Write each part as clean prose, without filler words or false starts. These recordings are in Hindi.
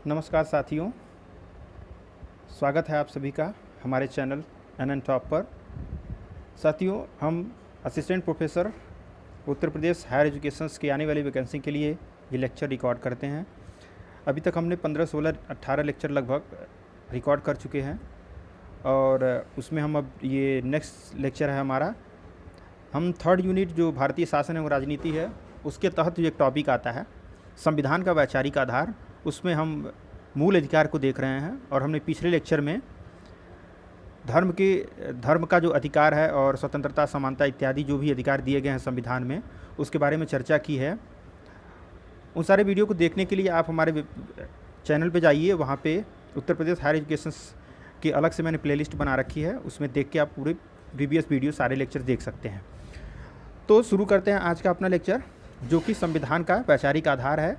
नमस्कार साथियों, स्वागत है आप सभी का हमारे चैनल NN टॉप पर। साथियों, हम assistant professor Uttar Pradesh higher education की आने वाली वैकेंसी के लिए ये लेक्चर रिकॉर्ड करते हैं। अभी तक हमने 15, 16, 18 लेक्चर लगभग रिकॉर्ड कर चुके हैं और उसमें हम अब ये नेक्स्ट लेक्चर है हमारा। हम थर्ड यूनिट जो भारतीय शासन एवं राजनीति है उसके तहत जो एक टॉपिक आता है संविधान का वैचारिक आधार, उसमें हम मूल अधिकार को देख रहे हैं। और हमने पिछले लेक्चर में धर्म का जो अधिकार है और स्वतंत्रता, समानता इत्यादि जो भी अधिकार दिए गए हैं संविधान में, उसके बारे में चर्चा की है। उन सारे वीडियो को देखने के लिए आप हमारे चैनल पे जाइए, वहाँ पे उत्तर प्रदेश हायर एजुकेशन की अलग से मैंने प्लेलिस्ट बना रखी है, उसमें देख के आप पूरे प्रीवियस वीडियो सारे लेक्चर देख सकते हैं। तो शुरू करते हैं आज का अपना लेक्चर, जो कि संविधान का वैचारिक आधार है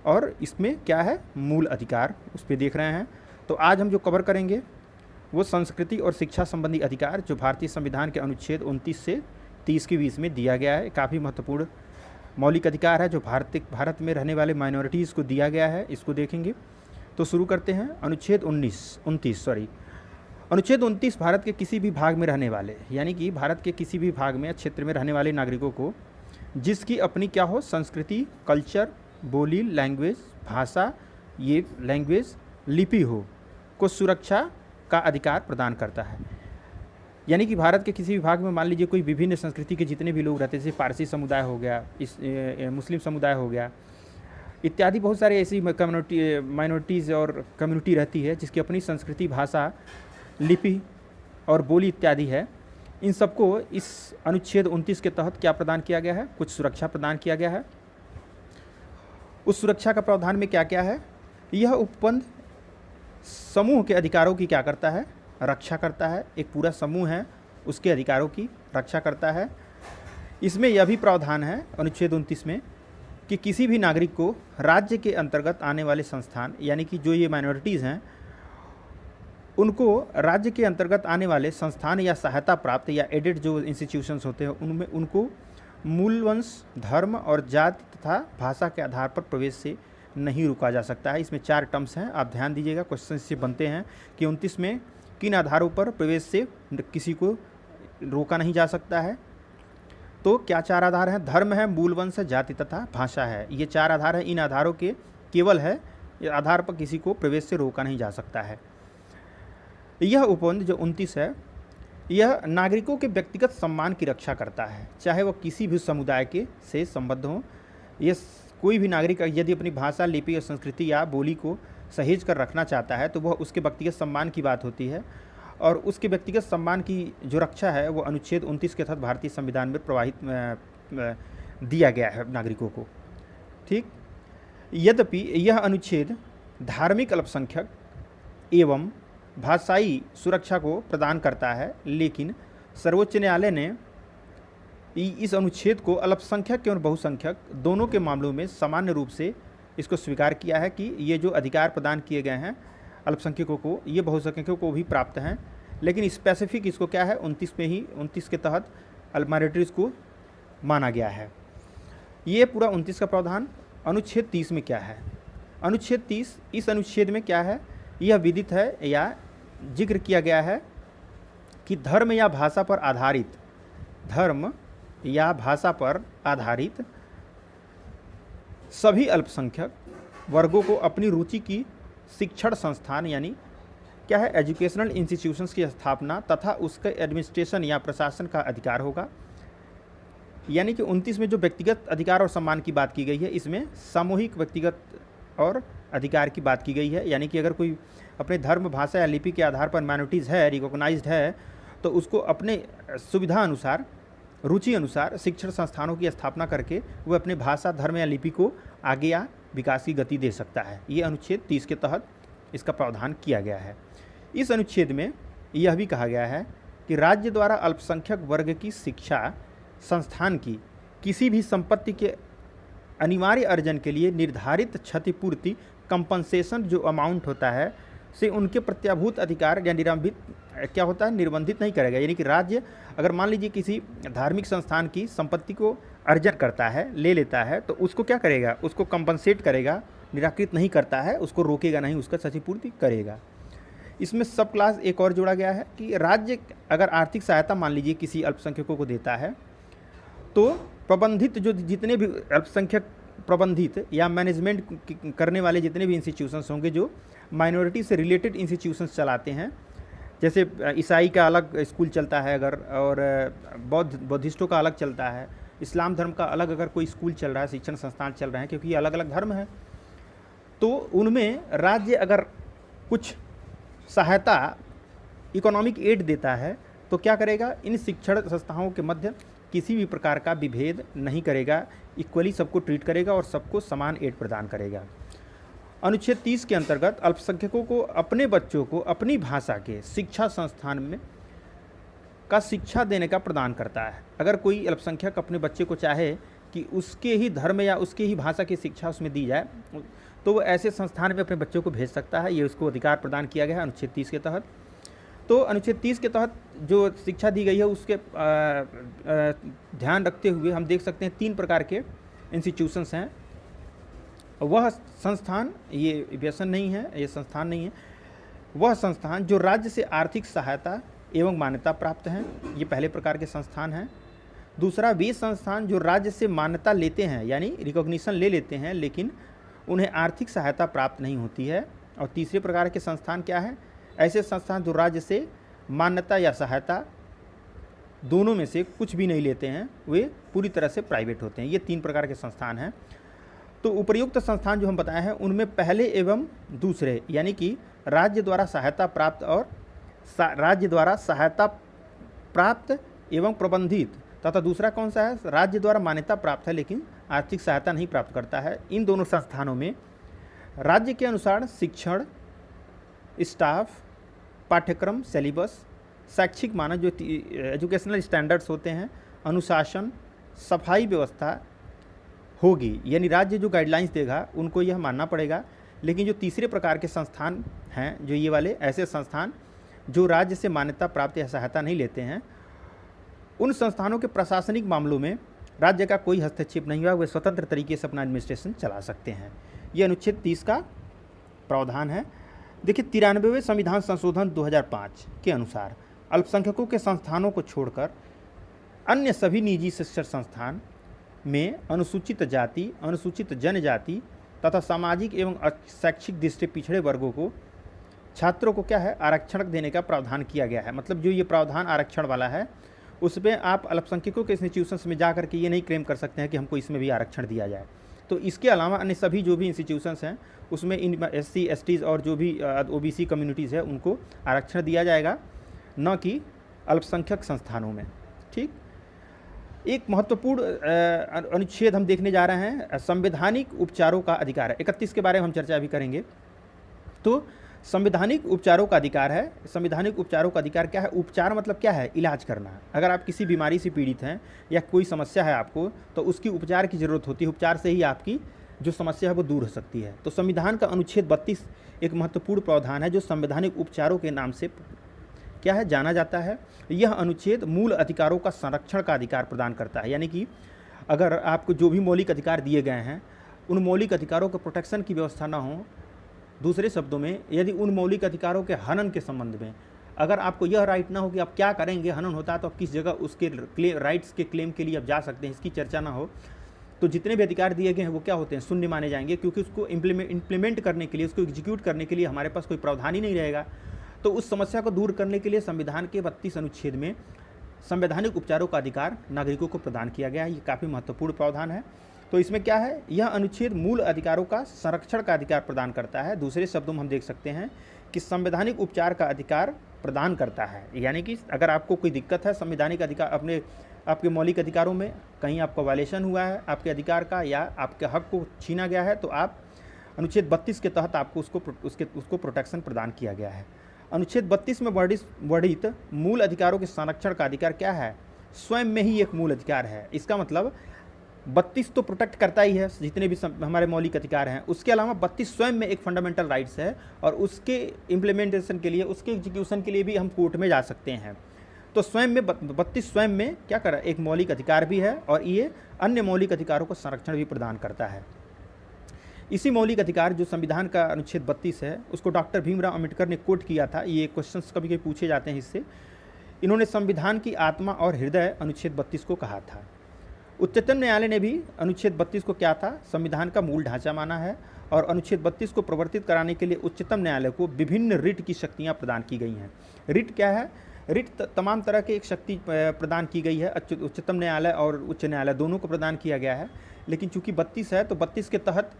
और इसमें क्या है मूल अधिकार, उस पर देख रहे हैं। तो आज हम जो कवर करेंगे वो संस्कृति और शिक्षा संबंधी अधिकार, जो भारतीय संविधान के अनुच्छेद 29 से 30 के बीच में दिया गया है। काफ़ी महत्वपूर्ण मौलिक अधिकार है जो भारत में रहने वाले माइनॉरिटीज़ को दिया गया है, इसको देखेंगे। तो शुरू करते हैं। अनुच्छेद 29 भारत के किसी भी भाग में रहने वाले, यानी कि भारत के किसी भी भाग में क्षेत्र में रहने वाले नागरिकों को जिसकी अपनी क्या हो संस्कृति, कल्चर, बोली, लैंग्वेज, भाषा, ये लैंग्वेज, लिपि हो, को सुरक्षा का अधिकार प्रदान करता है। यानी कि भारत के किसी भी भाग में मान लीजिए कोई विभिन्न संस्कृति के जितने भी लोग रहते हैं, जैसे पारसी समुदाय हो गया, मुस्लिम समुदाय हो गया, इत्यादि बहुत सारे ऐसी माइनॉरिटीज़ और कम्युनिटी रहती है जिसकी अपनी संस्कृति, भाषा, लिपि और बोली इत्यादि है। इन सबको इस अनुच्छेद 29 के तहत क्या प्रदान किया गया है, कुछ सुरक्षा प्रदान किया गया है। उस सुरक्षा का प्रावधान में क्या क्या है, यह उपबंध समूह के अधिकारों की क्या करता है, रक्षा करता है। एक पूरा समूह है उसके अधिकारों की रक्षा करता है। इसमें यह भी प्रावधान है अनुच्छेद 29 में कि किसी भी नागरिक को राज्य के अंतर्गत आने वाले संस्थान, यानी कि जो ये माइनॉरिटीज़ हैं उनको राज्य के अंतर्गत आने वाले संस्थान या सहायता प्राप्त या एडेड जो इंस्टीट्यूशंस होते हैं उनमें उनको मूल वंश, धर्म और जाति तथा भाषा के आधार पर प्रवेश से नहीं रोका जा सकता है। इसमें 4 टर्म्स हैं, आप ध्यान दीजिएगा, क्वेश्चन इससे बनते हैं कि 29 में किन आधारों पर प्रवेश से किसी को रोका नहीं जा सकता है। तो क्या 4 आधार हैं? धर्म है, मूल वंश है, जाति तथा भाषा है। ये 4 आधार हैं। इन आधारों के केवल है ये आधार पर किसी को प्रवेश से रोका नहीं जा सकता है। यह उपबंध जो 29 है यह नागरिकों के व्यक्तिगत सम्मान की रक्षा करता है, चाहे वह किसी भी समुदाय के से संबद्ध हो। ये कोई भी नागरिक यदि अपनी भाषा, लिपि और संस्कृति या बोली को सहेज कर रखना चाहता है तो वह उसके व्यक्तिगत सम्मान की बात होती है। और उसके व्यक्तिगत सम्मान की जो रक्षा है वो अनुच्छेद 29 के तहत भारतीय संविधान में दिया गया है नागरिकों को। ठीक। यद्यपि यह अनुच्छेद धार्मिक अल्पसंख्यक एवं भाषाई सुरक्षा को प्रदान करता है, लेकिन सर्वोच्च न्यायालय ने इस अनुच्छेद को अल्पसंख्यक और बहुसंख्यक दोनों के मामलों में सामान्य रूप से इसको स्वीकार किया है कि ये जो अधिकार प्रदान किए गए हैं अल्पसंख्यकों को, ये बहुसंख्यकों को भी प्राप्त हैं। लेकिन स्पेसिफिक इसको क्या है 29 में ही 29 के तहत माइनॉरिटीज़ को माना गया है। ये पूरा 29 का प्रावधान। अनुच्छेद 30 में क्या है? अनुच्छेद 30, इस अनुच्छेद में क्या है, यह विदित है या जिक्र किया गया है कि धर्म या भाषा पर आधारित सभी अल्पसंख्यक वर्गों को अपनी रुचि की शिक्षण संस्थान, यानी क्या है एजुकेशनल इंस्टीट्यूशंस की स्थापना तथा उसके एडमिनिस्ट्रेशन या प्रशासन का अधिकार होगा। यानी कि 29 में जो व्यक्तिगत अधिकार और सम्मान की बात की गई है, इसमें सामूहिक व्यक्तिगत और अधिकार की बात की गई है। यानी कि अगर कोई अपने धर्म, भाषा या लिपि के आधार पर माइनॉरिटीज़ है, रिकॉग्नाइज्ड है, तो उसको अपने सुविधा अनुसार, रुचि अनुसार शिक्षण संस्थानों की स्थापना करके वह अपने भाषा, धर्म या लिपि को आगे या विकास की गति दे सकता है। ये अनुच्छेद 30 के तहत इसका प्रावधान किया गया है। इस अनुच्छेद में यह भी कहा गया है कि राज्य द्वारा अल्पसंख्यक वर्ग की शिक्षा संस्थान की किसी भी संपत्ति के अनिवार्य अर्जन के लिए निर्धारित क्षतिपूर्ति कंपनसेशन जो अमाउंट होता है से उनके प्रत्याभूत अधिकार या निर्बंधित नहीं करेगा। यानी कि राज्य अगर मान लीजिए किसी धार्मिक संस्थान की संपत्ति को अर्जन करता है, ले लेता है, तो उसको क्या करेगा, उसको कंपनसेट करेगा, निराकृत नहीं करता है, उसको रोकेगा नहीं, उसका क्षतिपूर्ति करेगा। इसमें सब क्लास एक और जोड़ा गया है कि राज्य अगर आर्थिक सहायता मान लीजिए किसी अल्पसंख्यकों को देता है, तो प्रबंधित जो जितने भी अल्पसंख्यक प्रबंधित या मैनेजमेंट करने वाले जितने भी इंस्टीट्यूशंस होंगे जो माइनॉरिटी से रिलेटेड इंस्टीट्यूशंस चलाते हैं, जैसे ईसाई का अलग स्कूल चलता है अगर, और बौद्धिस्टों का अलग चलता है, इस्लाम धर्म का अलग अगर कोई स्कूल चल रहा है, शिक्षण संस्थान चल रहे हैं, क्योंकि ये अलग अलग धर्म है, तो उनमें राज्य अगर कुछ सहायता इकोनॉमिक एड देता है तो क्या करेगा, इन शिक्षण संस्थाओं के मध्य किसी भी प्रकार का विभेद नहीं करेगा, इक्वली सबको ट्रीट करेगा और सबको समान एड प्रदान करेगा। अनुच्छेद 30 के अंतर्गत अल्पसंख्यकों को अपने बच्चों को अपनी भाषा के शिक्षा संस्थान में का शिक्षा देने का प्रदान करता है। अगर कोई अल्पसंख्यक अपने बच्चे को चाहे कि उसके ही धर्म या उसके ही भाषा की शिक्षा उसमें दी जाए, तो वो ऐसे संस्थान में अपने बच्चों को भेज सकता है, ये उसको अधिकार प्रदान किया गया है अनुच्छेद 30 के तहत। तो अनुच्छेद 30 के तहत जो शिक्षा दी गई है उसके ध्यान रखते हुए हम देख सकते हैं 3 प्रकार के इंस्टीट्यूशंस हैं। वह संस्थान, ये व्यसन नहीं है, ये संस्थान नहीं है, वह संस्थान जो राज्य से आर्थिक सहायता एवं मान्यता प्राप्त हैं, ये पहले प्रकार के संस्थान हैं। दूसरा, वे संस्थान जो राज्य से मान्यता लेते हैं यानी रिकॉग्निशन ले लेते हैं लेकिन उन्हें आर्थिक सहायता प्राप्त नहीं होती है। और तीसरे प्रकार के संस्थान क्या है, ऐसे संस्थान जो राज्य से मान्यता या सहायता दोनों में से कुछ भी नहीं लेते हैं, वे पूरी तरह से प्राइवेट होते हैं। ये 3 प्रकार के संस्थान हैं। तो उपर्युक्त संस्थान जो हम बताए हैं उनमें पहले एवं दूसरे यानी कि राज्य द्वारा सहायता प्राप्त और राज्य द्वारा सहायता प्राप्त एवं प्रबंधित, तथा दूसरा कौन सा है, राज्य द्वारा मान्यता प्राप्त है लेकिन आर्थिक सहायता नहीं प्राप्त करता है। इन दोनों संस्थानों में राज्य के अनुसार शिक्षण, स्टाफ, पाठ्यक्रम, सिलेबस, शैक्षिक मानक जो एजुकेशनल स्टैंडर्ड्स होते हैं, अनुशासन, सफाई व्यवस्था होगी, यानी राज्य जो गाइडलाइंस देगा उनको यह मानना पड़ेगा। लेकिन जो तीसरे प्रकार के संस्थान हैं, जो ये वाले ऐसे संस्थान जो राज्य से मान्यता प्राप्त या सहायता नहीं लेते हैं, उन संस्थानों के प्रशासनिक मामलों में राज्य का कोई हस्तक्षेप नहीं हुआ, वे स्वतंत्र तरीके से अपना एडमिनिस्ट्रेशन चला सकते हैं। ये अनुच्छेद 30 का प्रावधान है। देखिए 93वें संविधान संशोधन 2005 के अनुसार अल्पसंख्यकों के संस्थानों को छोड़कर अन्य सभी निजी शिक्षण संस्थान में अनुसूचित जाति, अनुसूचित जनजाति तथा सामाजिक एवं शैक्षिक दृष्टि पिछड़े वर्गों को छात्रों को क्या है, आरक्षण देने का प्रावधान किया गया है। मतलब जो ये प्रावधान आरक्षण वाला है उसमें आप अल्पसंख्यकों के इंस्टीट्यूशंस में जा करके ये नहीं क्लेम कर सकते हैं कि हमको इसमें भी आरक्षण दिया जाए। तो इसके अलावा अन्य सभी जो भी इंस्टीट्यूशंस हैं उसमें इन SC STs और जो भी OBC कम्युनिटीज़ है उनको आरक्षण दिया जाएगा, न कि अल्पसंख्यक संस्थानों में। ठीक, एक महत्वपूर्ण अनुच्छेद हम देखने जा रहे हैं, संवैधानिक उपचारों का अधिकार है। 31 के बारे में हम चर्चा भी करेंगे। तो संवैधानिक उपचारों का अधिकार है। संवैधानिक उपचारों का अधिकार क्या है, उपचार मतलब क्या है, इलाज करना। अगर आप किसी बीमारी से पीड़ित हैं या कोई समस्या है आपको, तो उसकी उपचार की ज़रूरत होती है, उपचार से ही आपकी जो समस्या है वो दूर हो सकती है। तो संविधान का अनुच्छेद 32 एक महत्वपूर्ण प्रावधान है जो संवैधानिक उपचारों के नाम से क्या है, जाना जाता है। यह अनुच्छेद मूल अधिकारों का संरक्षण का अधिकार प्रदान करता है, यानी कि अगर आपको जो भी मौलिक अधिकार दिए गए हैं उन मौलिक अधिकारों के प्रोटेक्शन की व्यवस्था ना हो, दूसरे शब्दों में यदि उन मौलिक अधिकारों के हनन के संबंध में अगर आपको यह राइट ना हो कि आप क्या करेंगे, हनन होता है तो आप किस जगह उसके राइट्स के क्लेम के लिए आप जा सकते हैं, इसकी चर्चा ना हो, तो जितने भी अधिकार दिए गए हैं वो क्या होते हैं, शून्य माने जाएंगे, क्योंकि उसको इम्प्लीमेंट करने के लिए, उसको एग्जीक्यूट करने के लिए हमारे पास कोई प्रावधान ही नहीं रहेगा। तो उस समस्या को दूर करने के लिए संविधान के 32 अनुच्छेद में संवैधानिक उपचारों का अधिकार नागरिकों को प्रदान किया गया है। ये काफ़ी महत्वपूर्ण प्रावधान है। तो इसमें क्या है, यह अनुच्छेद मूल अधिकारों का संरक्षण का अधिकार प्रदान करता है। दूसरे शब्दों में हम देख सकते हैं कि संवैधानिक उपचार का अधिकार प्रदान करता है, यानी कि अगर आपको कोई दिक्कत है संवैधानिक अधिकार आपके मौलिक अधिकारों में, कहीं आपका वायलेशन हुआ है आपके अधिकार का या आपके हक को छीना गया है, तो आप अनुच्छेद 32 के तहत आपको उसको प्रोटेक्शन प्रदान किया गया है। अनुच्छेद 32 में वर्णित मूल अधिकारों के संरक्षण का अधिकार क्या है, स्वयं में ही एक मूल अधिकार है। इसका मतलब 32 तो प्रोटेक्ट करता ही है जितने भी हमारे मौलिक अधिकार हैं, उसके अलावा 32 स्वयं में एक फंडामेंटल राइट्स है और उसके इम्प्लीमेंटेशन के लिए, उसके एग्जीक्यूशन के लिए भी हम कोर्ट में जा सकते हैं। तो स्वयं में 32 स्वयं में क्या कर, एक मौलिक अधिकार भी है और ये अन्य मौलिक अधिकारों को संरक्षण भी प्रदान करता है। इसी मौलिक अधिकार जो संविधान का अनुच्छेद 32 है, उसको डॉक्टर भीमराव अंबेडकर ने कोट किया था। ये क्वेश्चंस कभी कभी पूछे जाते हैं इससे। इन्होंने संविधान की आत्मा और हृदय अनुच्छेद 32 को कहा था। उच्चतम न्यायालय ने भी अनुच्छेद 32 को क्या था, संविधान का मूल ढांचा माना है और अनुच्छेद 32 को प्रवर्तित कराने के लिए उच्चतम न्यायालय को विभिन्न रिट की शक्तियाँ प्रदान की गई हैं। रिट क्या है? रिट तमाम तरह की एक शक्ति प्रदान की गई है। उच्चतम न्यायालय और उच्च न्यायालय दोनों को प्रदान किया गया है, लेकिन चूंकि 32 है तो 32 के तहत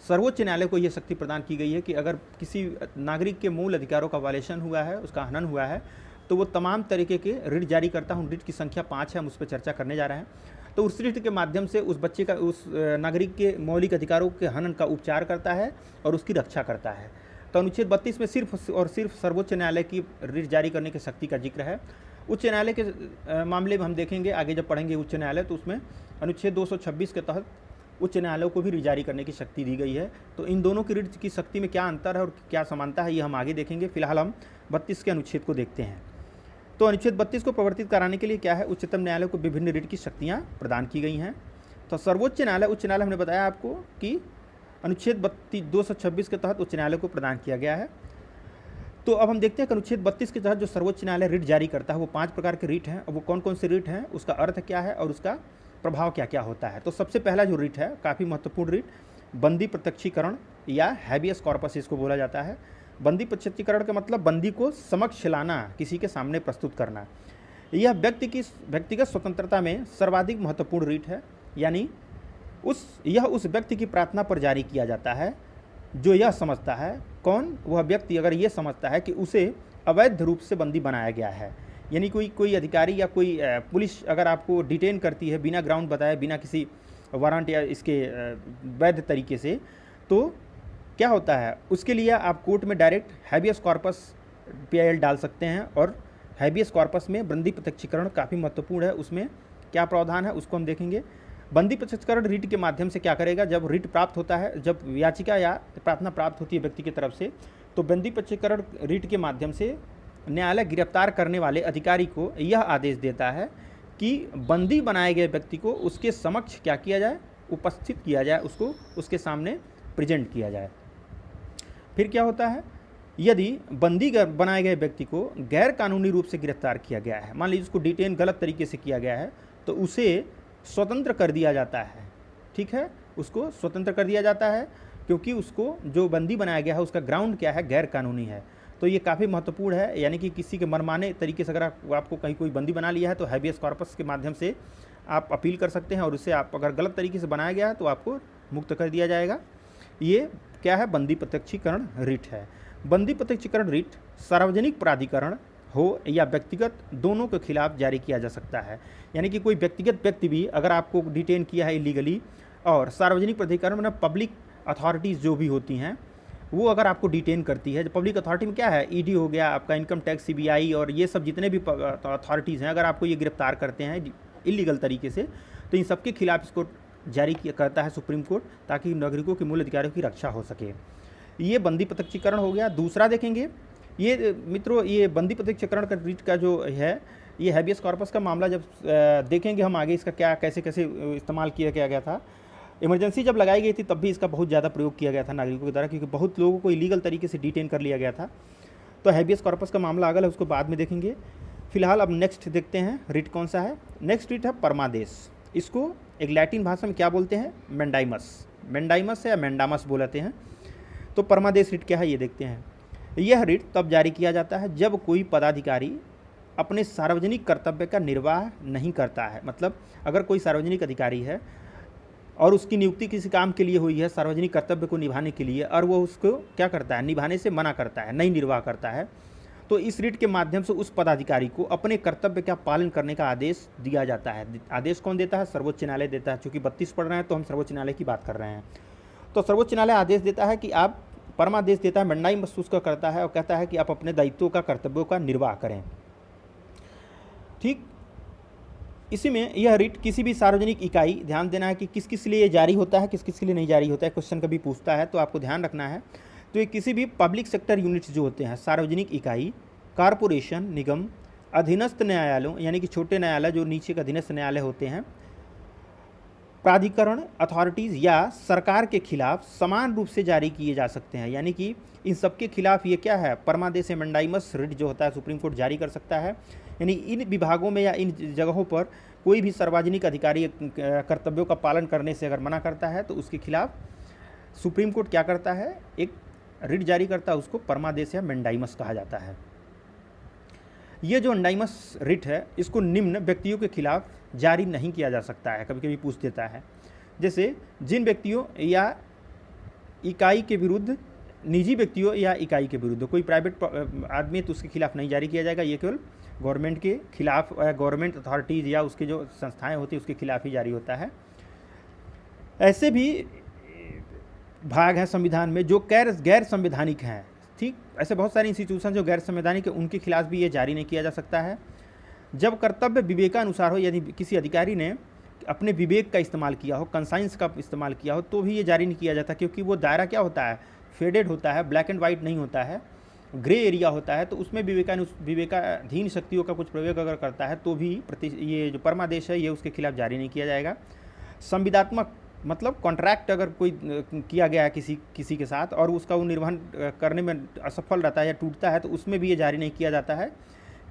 सर्वोच्च न्यायालय को यह शक्ति प्रदान की गई है कि अगर किसी नागरिक के मूल अधिकारों का वायलेशन हुआ है, उसका हनन हुआ है, तो वो तमाम तरीके के रिट जारी करता है। रिट की संख्या 5 है, हम उस पर चर्चा करने जा रहे हैं। तो उस रिट के माध्यम से उस बच्चे का, उस नागरिक के मौलिक अधिकारों के हनन का उपचार करता है और उसकी रक्षा करता है। तो अनुच्छेद 32 में सिर्फ और सिर्फ सर्वोच्च न्यायालय की रिट जारी करने की शक्ति का जिक्र है। उच्च न्यायालय के मामले में हम देखेंगे आगे जब पढ़ेंगे उच्च न्यायालय, तो उसमें अनुच्छेद 226 के तहत उच्च न्यायालयों को भी रिट जारी करने की शक्ति दी गई है। तो इन दोनों की रिट की शक्ति में क्या अंतर है और क्या समानता है, ये हम आगे देखेंगे। फिलहाल हम 32 के अनुच्छेद को देखते हैं। तो अनुच्छेद 32 को प्रवर्तित कराने के लिए क्या है, उच्चतम न्यायालय को विभिन्न रिट की शक्तियाँ प्रदान की गई हैं। तो सर्वोच्च न्यायालय, उच्च न्यायालय हमने बताया आपको कि अनुच्छेद 226 के तहत उच्च न्यायालय को प्रदान किया गया है। तो अब हम देखते हैं कि अनुच्छेद 32 के तहत जो सर्वोच्च न्यायालय रिट जारी करता है वो 5 प्रकार के रिट हैं। और वो कौन कौन से रिट हैं, उसका अर्थ क्या है और उसका प्रभाव क्या क्या होता है। तो सबसे पहला जो रिट है, काफ़ी महत्वपूर्ण रिट, बंदी प्रत्यक्षीकरण या हैबियस कॉर्पस इसको बोला जाता है। बंदी प्रत्यक्षीकरण का मतलब बंदी को समक्ष लाना, किसी के सामने प्रस्तुत करना। यह व्यक्तिगत स्वतंत्रता में सर्वाधिक महत्वपूर्ण रिट है। यानी यह उस व्यक्ति की प्रार्थना पर जारी किया जाता है जो यह समझता है, कौन वह व्यक्ति अगर ये समझता है कि उसे अवैध रूप से बंदी बनाया गया है। यानी कोई अधिकारी या कोई पुलिस अगर आपको डिटेन करती है बिना ग्राउंड बताए, बिना किसी वारंट या इसके वैध तरीके से, तो क्या होता है, उसके लिए आप कोर्ट में डायरेक्ट हैबियस कॉर्पस PIL डाल सकते हैं। और हैबियस कॉर्पस में बंदी प्रत्यक्षीकरण काफ़ी महत्वपूर्ण है। उसमें क्या प्रावधान है उसको हम देखेंगे। बंदी प्रत्यक्षीकरण रिट के माध्यम से क्या करेगा, जब रिट प्राप्त होता है, जब याचिका या प्रार्थना प्राप्त होती है व्यक्ति की तरफ से, तो बंदी प्रत्यक्षीकरण रिट के माध्यम से न्यायालय गिरफ्तार करने वाले अधिकारी को यह आदेश देता है कि बंदी बनाए गए व्यक्ति को उसके समक्ष क्या किया जाए, उपस्थित किया जाए, उसको उसके सामने प्रेजेंट किया जाए। फिर क्या होता है, यदि बंदी बनाए गए व्यक्ति को गैर कानूनी रूप से गिरफ्तार किया गया है, मान लीजिए उसको डिटेन गलत तरीके से किया गया है, तो उसे स्वतंत्र कर दिया जाता है। ठीक है, उसको स्वतंत्र कर दिया जाता है क्योंकि उसको जो बंदी बनाया गया है उसका ग्राउंड क्या है, गैर कानूनी है। तो ये काफ़ी महत्वपूर्ण है। यानी कि किसी के मनमाने तरीके से अगर आपको कहीं कोई बंदी बना लिया है तो हैबियस कॉर्पस के माध्यम से आप अपील कर सकते हैं और उससे आप अगर गलत तरीके से बनाया गया है तो आपको मुक्त कर दिया जाएगा। ये क्या है, बंदी प्रत्यक्षीकरण रिट है। बंदी प्रत्यक्षीकरण रिट सार्वजनिक प्राधिकरण हो या व्यक्तिगत, दोनों के खिलाफ जारी किया जा सकता है। यानी कि कोई व्यक्तिगत व्यक्ति भी अगर आपको डिटेन किया है इलीगली, और सार्वजनिक प्राधिकरण मतलब पब्लिक अथॉरिटीज़ जो भी होती हैं वो अगर आपको डिटेन करती है, पब्लिक अथॉरिटी में क्या है, ED हो गया, आपका इनकम टैक्स, CBI और ये सब जितने भी अथॉरिटीज़ हैं, अगर आपको ये गिरफ्तार करते हैं इलीगल तरीके से, तो इन सबके खिलाफ इसको जारी करता है सुप्रीम कोर्ट, ताकि नागरिकों के मूल अधिकारों की रक्षा हो सके। ये बंदी प्रत्यक्षीकरण हो गया। दूसरा देखेंगे, ये मित्रों, ये बंदी प्रत्यक्षीकरण का रिट का जो है, ये हैबियस कॉर्पस का मामला जब देखेंगे हम आगे, इसका क्या कैसे कैसे इस्तेमाल किया गया था। इमरजेंसी जब लगाई गई थी तब भी इसका बहुत ज़्यादा प्रयोग किया गया था नागरिकों के द्वारा, क्योंकि बहुत लोगों को इलीगल तरीके से डिटेन कर लिया गया था। तो हैबियस कॉर्पस का मामला अगल है, उसको बाद में देखेंगे। फिलहाल अब नेक्स्ट देखते हैं रिट कौन सा है। नेक्स्ट रिट है परमादेश। इसको एक लैटिन भाषा में क्या बोलते हैं, मैंडाइमस है या मैंडामस बोलते हैं। तो परमादेश रिट क्या है ये देखते हैं। यह रिट तब जारी किया जाता है जब कोई पदाधिकारी अपने सार्वजनिक कर्तव्य का निर्वाह नहीं करता है। मतलब अगर कोई सार्वजनिक अधिकारी है और उसकी नियुक्ति किसी काम के लिए हुई है, सार्वजनिक कर्तव्य को निभाने के लिए, और वो उसको क्या करता है, निभाने से मना करता है, नहीं निर्वाह करता है, तो इस रिट के माध्यम से उस पदाधिकारी को अपने कर्तव्य का पालन करने का आदेश दिया जाता है। आदेश कौन देता है, सर्वोच्च न्यायालय देता है। चूँकि 32 पढ़ रहे हैं तो हम सर्वोच्च न्यायालय की बात कर रहे हैं। तो सर्वोच्च न्यायालय आदेश देता है कि आप, परमादेश देता है, मंडाई महसूस का करता है और कहता है कि आप अपने दायित्वों का, कर्तव्यों का निर्वाह करें। ठीक, इसी में यह रिट किसी भी सार्वजनिक इकाई, ध्यान देना है कि किस किस लिए जारी होता है, किस किस के लिए नहीं जारी होता है, क्वेश्चन कभी पूछता है तो आपको ध्यान रखना है। तो ये किसी भी पब्लिक सेक्टर यूनिट्स जो होते हैं, सार्वजनिक इकाई, कारपोरेशन, निगम, अधीनस्थ न्यायालयों यानी कि छोटे न्यायालय जो नीचे के अधीनस्थ न्यायालय होते हैं, प्राधिकरण, अथॉरिटीज़ या सरकार के खिलाफ समान रूप से जारी किए जा सकते हैं। यानी कि इन सबके खिलाफ ये क्या है, परमादेश मेंडाइमस रिट जो होता है सुप्रीम कोर्ट जारी कर सकता है। यानी इन विभागों में या इन जगहों पर कोई भी सार्वजनिक अधिकारी कर्तव्यों का पालन करने से अगर मना करता है तो उसके खिलाफ सुप्रीम कोर्ट क्या करता है, एक रिट जारी करता है, उसको परमादेश या मेंडाइमस कहा जाता है। ये जो मेंडाइमस रिट है इसको निम्न व्यक्तियों के खिलाफ जारी नहीं किया जा सकता है, कभी कभी पूछ देता है। जैसे जिन व्यक्तियों या इकाई के विरुद्ध, निजी व्यक्तियों या इकाई के विरुद्ध कोई प्राइवेट आदमी तो उसके खिलाफ नहीं जारी किया जाएगा, ये केवल गवर्नमेंट के खिलाफ, गवर्नमेंट अथॉरिटीज़ या उसके जो संस्थाएं होती हैं उसके खिलाफ ही जारी होता है। ऐसे भी भाग हैं संविधान में जो गैर संवैधानिक हैं, ठीक। ऐसे बहुत सारे इंस्टीट्यूशन जो गैर संवैधानिक है उनके खिलाफ भी ये जारी नहीं किया जा सकता है। जब कर्तव्य विवेकानुसार हो, यदि किसी अधिकारी ने अपने विवेक का इस्तेमाल किया हो, कंसाइंस का इस्तेमाल किया हो, तो भी ये जारी नहीं किया जाता, क्योंकि वो दायरा क्या होता है, फेडेड होता है, ब्लैक एंड वाइट नहीं होता है, ग्रे एरिया होता है। तो उसमें विवेकाधीन शक्तियों का कुछ प्रयोग अगर करता है तो भी ये जो परमादेश है ये उसके खिलाफ जारी नहीं किया जाएगा। संविदात्मक मतलब कॉन्ट्रैक्ट अगर कोई किया गया है किसी के साथ और उसका वो निर्वहन करने में असफल रहता है या टूटता है तो उसमें भी ये जारी नहीं किया जाता है,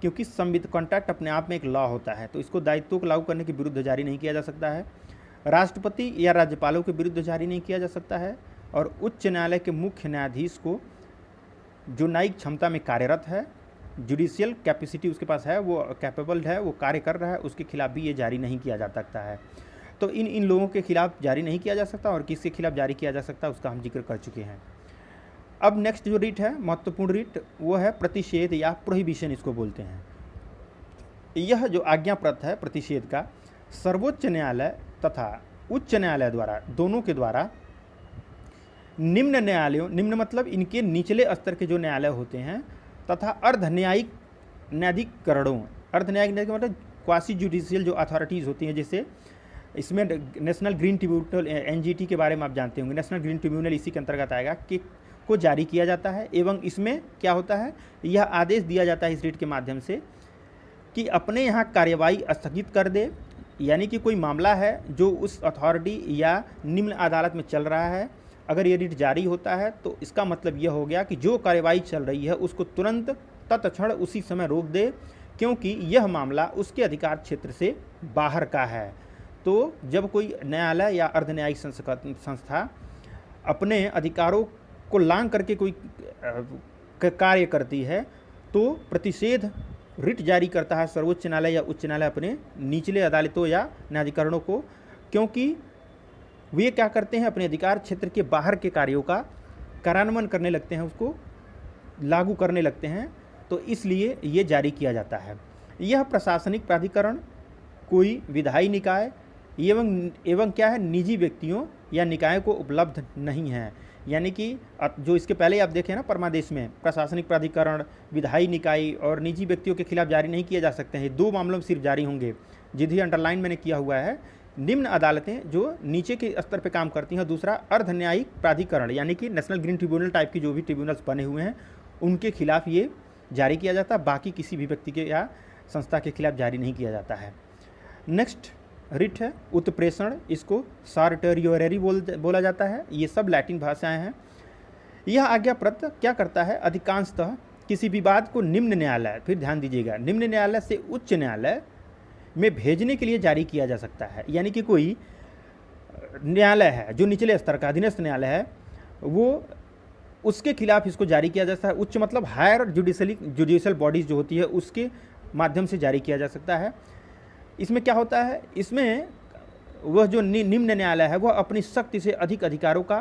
क्योंकि कॉन्ट्रैक्ट अपने आप में एक लॉ होता है, तो इसको दायित्वों को लागू करने के विरुद्ध जारी नहीं किया जा सकता है। राष्ट्रपति या राज्यपालों के विरुद्ध जारी नहीं किया जा सकता है। और उच्च न्यायालय के मुख्य न्यायाधीश को जो न्यायिक क्षमता में कार्यरत है, जुडिशियल कैपेसिटी उसके पास है, वो कैपेबल है, वो कार्य कर रहा है, उसके खिलाफ भी ये जारी नहीं किया जा सकता है। तो इन लोगों के खिलाफ जारी नहीं किया जा सकता, और किसके खिलाफ जारी किया जा सकता है उसका हम जिक्र कर चुके हैं। अब नेक्स्ट जो रिट है, महत्वपूर्ण रिट, वो है प्रतिषेध या प्रोहिबिशन इसको बोलते हैं। यह जो आज्ञाप्रत है प्रतिषेध का, सर्वोच्च न्यायालय तथा उच्च न्यायालय द्वारा, दोनों के द्वारा निम्न न्यायालयों, निम्न मतलब इनके निचले स्तर के जो न्यायालय होते हैं, तथा अर्ध न्यायिक न्यायाधिकरणों, अर्ध न्यायिक मतलब क्वासी जुडिशियल जो अथॉरिटीज़ होती हैं, जैसे इसमें नेशनल ग्रीन ट्रिब्यूनल एनजीटी के बारे में आप जानते होंगे, नेशनल ग्रीन ट्रिब्यूनल इसी के अंतर्गत आएगा, कि को जारी किया जाता है। एवं इसमें क्या होता है, यह आदेश दिया जाता है इस रिट के माध्यम से कि अपने यहाँ कार्यवाही स्थगित कर दे। यानी कि कोई मामला है जो उस अथॉरिटी या निम्न अदालत में चल रहा है, अगर ये रिट जारी होता है तो इसका मतलब यह हो गया कि जो कार्यवाही चल रही है उसको तुरंत तत्क्षण उसी समय रोक दे, क्योंकि यह मामला उसके अधिकार क्षेत्र से बाहर का है। तो जब कोई न्यायालय या अर्धन्यायिक संस्था अपने अधिकारों को लांघ करके कोई कार्य करती है तो प्रतिषेध रिट जारी करता है सर्वोच्च न्यायालय या उच्च न्यायालय अपने निचले अदालतों या न्यायाधिकरणों को, क्योंकि वे क्या करते हैं, अपने अधिकार क्षेत्र के बाहर के कार्यों का कार्यान्वयन करने लगते हैं, उसको लागू करने लगते हैं, तो इसलिए ये जारी किया जाता है। यह प्रशासनिक प्राधिकरण, कोई विधायी निकाय एवं क्या है, निजी व्यक्तियों या निकायों को उपलब्ध नहीं है। यानी कि जो इसके पहले आप देखें ना, परमादेश में प्रशासनिक प्राधिकरण, विधायी निकाय और निजी व्यक्तियों के खिलाफ जारी नहीं किए जा सकते हैं, दो मामलों में सिर्फ जारी होंगे, जिन्हें अंडरलाइन मैंने किया हुआ है। निम्न अदालतें जो नीचे के स्तर पर काम करती हैं, दूसरा अर्ध न्यायिक प्राधिकरण यानी कि नेशनल ग्रीन ट्रिब्यूनल टाइप की जो भी ट्रिब्यूनल्स बने हुए हैं उनके खिलाफ ये जारी किया जाता है, बाकी किसी भी व्यक्ति के या संस्था के खिलाफ जारी नहीं किया जाता है। नेक्स्ट रिट है उत्प्रेषण, इसको सार्टरियोररी बोला जाता है, ये सब लैटिन भाषाएं हैं। यह आज्ञाप्रत क्या करता है, अधिकांशतः किसी विवाद को निम्न न्यायालय, फिर ध्यान दीजिएगा, निम्न न्यायालय से उच्च न्यायालय में भेजने के लिए जारी किया जा सकता है। यानी कि कोई न्यायालय है जो निचले स्तर का अधीनस्थ न्यायालय है, वो उसके खिलाफ इसको जारी किया जा सकता है। उच्च मतलब हायर जुडिशियल बॉडीज जो होती है उसके माध्यम से जारी किया जा सकता है। इसमें क्या होता है, इसमें वह जो निम्न न्यायालय है वह अपनी शक्ति से अधिक अधिकारों का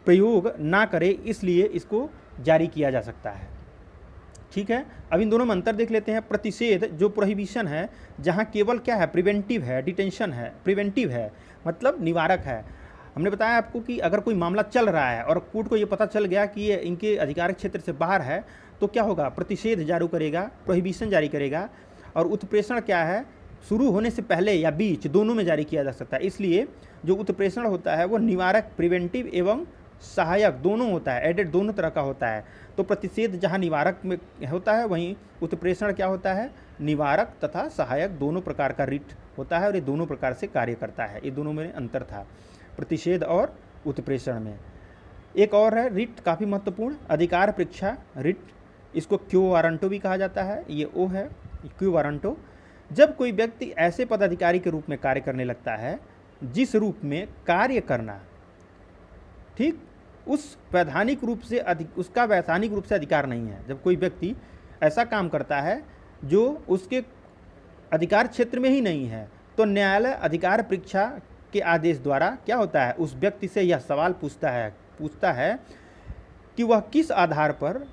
प्रयोग ना करे, इसलिए इसको जारी किया जा सकता है। ठीक है, अब इन दोनों में अंतर देख लेते हैं। प्रतिषेध जो प्रोहिबिशन है, जहाँ केवल क्या है, प्रिवेंटिव है, डिटेंशन है, प्रिवेंटिव है मतलब निवारक है। हमने बताया आपको कि अगर कोई मामला चल रहा है और कोर्ट को ये पता चल गया कि ये इनके अधिकार क्षेत्र से बाहर है, तो क्या होगा, प्रतिषेध जारी करेगा, प्रोहिबिशन जारी करेगा। और उत्प्रेषण क्या है, शुरू होने से पहले या बीच दोनों में जारी किया जा सकता है। इसलिए जो उत्प्रेषण होता है वो निवारक, प्रिवेंटिव एवं सहायक दोनों होता है, एडेड दोनों तरह का होता है। तो प्रतिषेध जहाँ निवारक में होता है, वहीं उत्प्रेषण क्या होता है, निवारक तथा सहायक दोनों प्रकार का रिट होता है और ये दोनों प्रकार से कार्य करता है। ये दोनों में अंतर था प्रतिषेध और उत्प्रेषण में। एक और है रिट काफ़ी महत्वपूर्ण, अधिकार परीक्षा रिट, इसको क्यो वारंटो भी कहा जाता है। ये ओ है क्यो वारंटो। जब कोई व्यक्ति ऐसे पदाधिकारी के रूप में कार्य करने लगता है जिस रूप में कार्य करना ठीक उस वैधानिक रूप से उसका वैधानिक रूप से अधिकार नहीं है। जब कोई व्यक्ति ऐसा काम करता है जो उसके अधिकार क्षेत्र में ही नहीं है, तो न्यायालय अधिकार परीक्षा के आदेश द्वारा क्या होता है, उस व्यक्ति से यह सवाल पूछता है कि वह किस आधार पर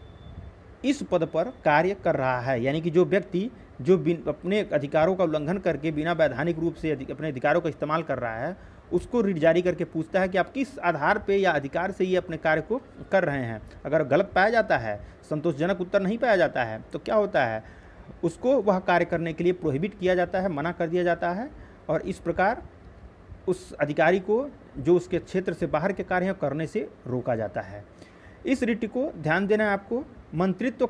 इस पद पर कार्य कर रहा है। यानी कि जो व्यक्ति जो अपने अधिकारों का उल्लंघन करके बिना वैधानिक रूप से अपने अधिकारों का इस्तेमाल कर रहा है, उसको रिट जारी करके पूछता है कि आप किस आधार पे या अधिकार से ये अपने कार्य को कर रहे हैं। अगर गलत पाया जाता है, संतोषजनक उत्तर नहीं पाया जाता है, तो क्या होता है, उसको वह कार्य करने के लिए प्रोहिबिट किया जाता है, मना कर दिया जाता है और इस प्रकार उस अधिकारी को जो उसके क्षेत्र से बाहर के कार्य करने से रोका जाता है। इस रिट को ध्यान देना है आपको, मंत्रित्व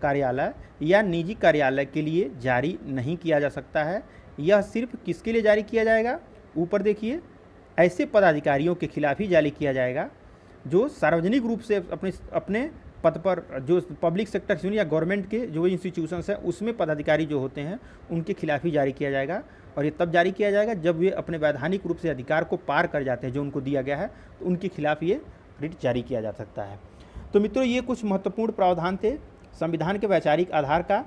कार्यालय या निजी कार्यालय के लिए जारी नहीं किया जा सकता है। यह सिर्फ किसके लिए जारी किया जाएगा, ऊपर देखिए, ऐसे पदाधिकारियों के खिलाफ ही जारी किया जाएगा जो सार्वजनिक रूप से अपने पद पर, जो पब्लिक सेक्टर यूनियन या गवर्नमेंट के जो इंस्टीट्यूशंस हैं उसमें पदाधिकारी जो होते हैं उनके खिलाफ ही जारी किया जाएगा। और ये तब जारी किया जाएगा जब वे अपने वैधानिक रूप से अधिकार को पार कर जाते हैं जो उनको दिया गया है, तो उनके खिलाफ ये रिट जारी किया जा सकता है। तो मित्रों, ये कुछ महत्वपूर्ण प्रावधान थे संविधान के वैचारिक आधार का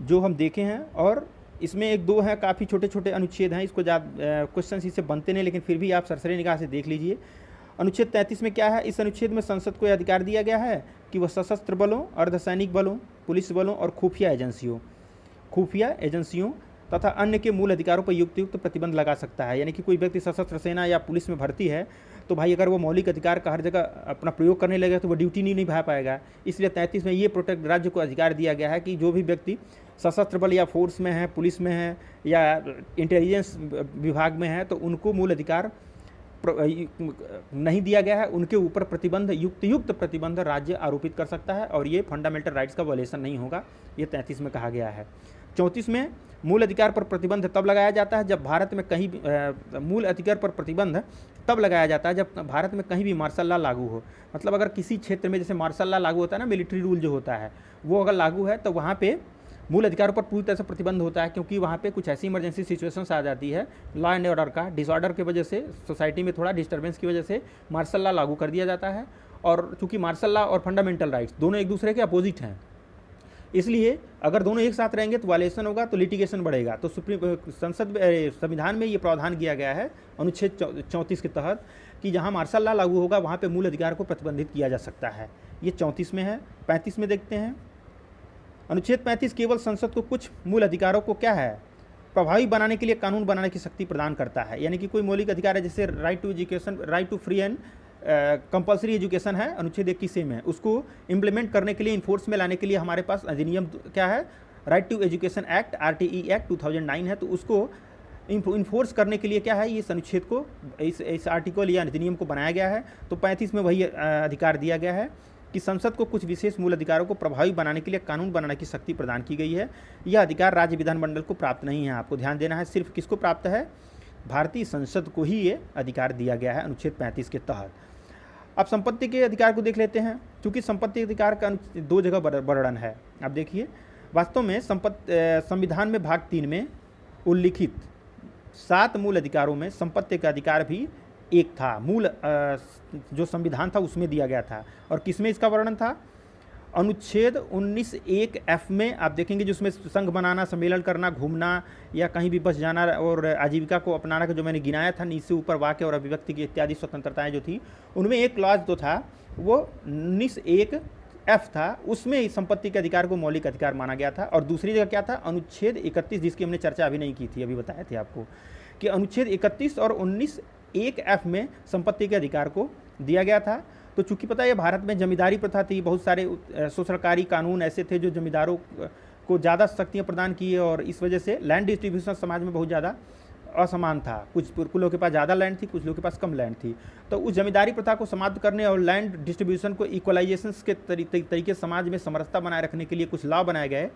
जो हम देखे हैं, और इसमें एक दो हैं काफ़ी छोटे छोटे अनुच्छेद हैं, इसको क्वेश्चन इससे बनते नहीं, लेकिन फिर भी आप सरसरी निगाह से देख लीजिए। अनुच्छेद 33 में क्या है, इस अनुच्छेद में संसद को यह अधिकार दिया गया है कि वह सशस्त्र बलों, अर्धसैनिक बलों, पुलिस बलों और खुफिया एजेंसियों तथा अन्य के मूल अधिकारों पर युक्त प्रतिबंध लगा सकता है। यानी कि कोई व्यक्ति सशस्त्र सेना या पुलिस में भर्ती है तो भाई अगर वो मौलिक अधिकार का हर जगह अपना प्रयोग करने लगेगा तो वो ड्यूटी नहीं निभा पाएगा। इसलिए 33 में ये प्रोटेक्ट राज्य को अधिकार दिया गया है कि जो भी व्यक्ति सशस्त्र बल या फोर्स में है, पुलिस में है या इंटेलिजेंस विभाग में है, तो उनको मूल अधिकार नहीं दिया गया है, उनके ऊपर प्रतिबंध युक्त प्रतिबंध राज्य आरोपित कर सकता है और ये फंडामेंटल राइट्स का वायलेशन नहीं होगा, ये 33 में कहा गया है। 34 में मूल अधिकार पर प्रतिबंध तब लगाया जाता है जब भारत में कहीं मूल अधिकार पर प्रतिबंध तब लगाया जाता है जब भारत में कहीं भी मार्शल लॉ लागू हो। मतलब अगर किसी क्षेत्र में जैसे मार्शल लॉ लागू होता है ना, मिलिट्री रूल जो होता है वो अगर लागू है तो वहाँ पे मूल अधिकारों पर पूरी तरह से प्रतिबंध होता है, क्योंकि वहाँ पे कुछ ऐसी इमरजेंसी सिचुएशंस आ जाती है, लॉ एंड ऑर्डर का डिसऑर्डर की वजह से, सोसाइटी में थोड़ा डिस्टर्बेंस की वजह से मार्शल लॉ लागू कर दिया जाता है। और चूँकि मार्शल लॉ और फंडामेंटल राइट्स दोनों एक दूसरे के अपोजिट हैं, इसलिए अगर दोनों एक साथ रहेंगे तो वायलेशन होगा, तो लिटिगेशन बढ़ेगा। तो संविधान में ये प्रावधान किया गया है अनुच्छेद 34 के तहत कि जहाँ मार्शल लॉ लागू होगा वहाँ पे मूल अधिकार को प्रतिबंधित किया जा सकता है। ये 34 में है। 35 में देखते हैं, अनुच्छेद 35 केवल संसद को कुछ मूल अधिकारों को क्या है, प्रभावी बनाने के लिए कानून बनाने की शक्ति प्रदान करता है। यानी कि कोई मौलिक अधिकार है, जैसे right to education, right to free and compulsory education है अनुच्छेद 21 में, उसको इम्प्लीमेंट करने के लिए, इन्फोर्स में लाने के लिए हमारे पास अधिनियम क्या है, right to education act RTE act 2009 है। तो उसको इन्फोर्स करने के लिए क्या है, इस अनुच्छेद को, इस आर्टिकल या अधिनियम को बनाया गया है। तो 35 में वही अधिकार दिया गया है कि संसद को कुछ विशेष मूल अधिकारों को प्रभावी बनाने के लिए कानून बनाने की शक्ति प्रदान की गई है। यह अधिकार राज्य विधानमंडल को प्राप्त नहीं है। आपको ध्यान देना है, सिर्फ किसको प्राप्त है, भारतीय संसद को ही ये अधिकार दिया गया है अनुच्छेद 35 के तहत। अब संपत्ति के अधिकार को देख लेते हैं। क्योंकि संपत्ति अधिकार का दो जगह वर्णन है। अब देखिए, वास्तव में संविधान में भाग 3 में उल्लिखित 7 मूल अधिकारों में संपत्ति का अधिकार भी एक था। मूल जो संविधान था उसमें दिया गया था। और किसमें इसका वर्णन था, अनुच्छेद 19(1)(f) में आप देखेंगे, जिसमें संघ बनाना, सम्मेलन करना, घूमना या कहीं भी बस जाना और आजीविका को अपनाना का जो मैंने गिनाया था, नीचे ऊपर वाक्य और अभिव्यक्ति की इत्यादि स्वतंत्रताएं जो थी, उनमें एक क्लॉज जो था वो 19(1)(f) था। उसमें संपत्ति के अधिकार को मौलिक अधिकार माना गया था। और दूसरी जगह क्या था, अनुच्छेद 31, जिसकी हमने चर्चा अभी नहीं की थी, अभी बताए थे आपको कि अनुच्छेद 31 और 19(1)(f) में संपत्ति के अधिकार को दिया गया था। तो चूंकि पता है भारत में जमींदारी प्रथा थी, बहुत सारे शोषणकारी कानून ऐसे थे जो जमींदारों को ज़्यादा शक्तियाँ प्रदान किए, और इस वजह से लैंड डिस्ट्रीब्यूशन समाज में बहुत ज़्यादा असमान था। कुछ लोगों के पास ज़्यादा लैंड थी, कुछ लोगों के पास कम लैंड थी। तो उस जमींदारी प्रथा को समाप्त करने और लैंड डिस्ट्रीब्यूशन को इक्वलाइजेशन के तरीके समाज में समरसता बनाए रखने के लिए कुछ लॉ बनाए गए।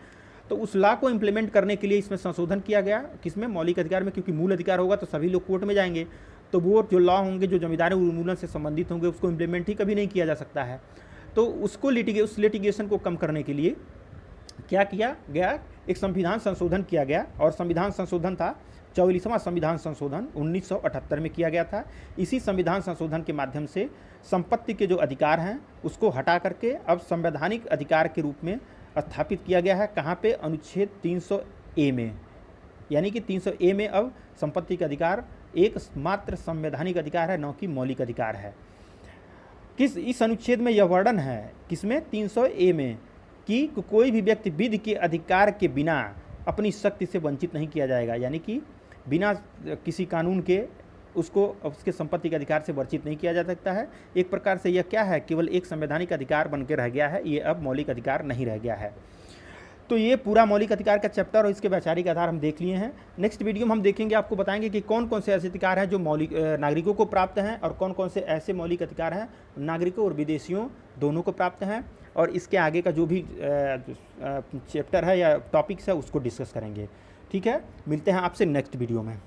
तो उस लॉ को इम्प्लीमेंट करने के लिए इसमें संशोधन किया गया, किसमें, मौलिक अधिकार में, क्योंकि मूल अधिकार होगा तो सभी लोग कोर्ट में जाएंगे, तो वो जो लॉ होंगे जो जमींदारी उन्मूलन से संबंधित होंगे उसको इम्प्लीमेंट ही कभी नहीं किया जा सकता है। तो उसको उस लिटिगेशन को कम करने के लिए क्या किया गया, एक संविधान संशोधन किया गया, और संविधान संशोधन था 44वां संविधान संशोधन 1978 में किया गया था। इसी संविधान संशोधन के माध्यम से संपत्ति के जो अधिकार हैं उसको हटा करके अब संवैधानिक अधिकार के रूप में स्थापित किया गया है। कहाँ पे, अनुच्छेद 300A में, यानी कि 300A में अब संपत्ति का अधिकार एक मात्र संवैधानिक अधिकार है, न कि मौलिक अधिकार है। इस अनुच्छेद में यह वर्णन है, किसमें, 300A में, कि कोई भी व्यक्ति विधि के अधिकार के बिना अपनी शक्ति से वंचित नहीं किया जाएगा, यानी कि बिना किसी कानून के उसको उसके संपत्ति के अधिकार से वंचित नहीं किया जा सकता है। एक प्रकार से यह क्या है, केवल एक संवैधानिक अधिकार बन के रह गया है, ये अब मौलिक अधिकार नहीं रह गया है। तो ये पूरा मौलिक अधिकार का चैप्टर और इसके वैचारिक आधार हम देख लिए हैं। नेक्स्ट वीडियो में हम देखेंगे, आपको बताएंगे कि कौन कौन से ऐसे अधिकार हैं जो मौलिक नागरिकों को प्राप्त हैं और कौन कौन से ऐसे मौलिक अधिकार हैं नागरिकों और विदेशियों दोनों को प्राप्त हैं, और इसके आगे का जो भी चैप्टर है या टॉपिक्स है उसको डिस्कस करेंगे। ठीक है, मिलते हैं आपसे नेक्स्ट वीडियो में।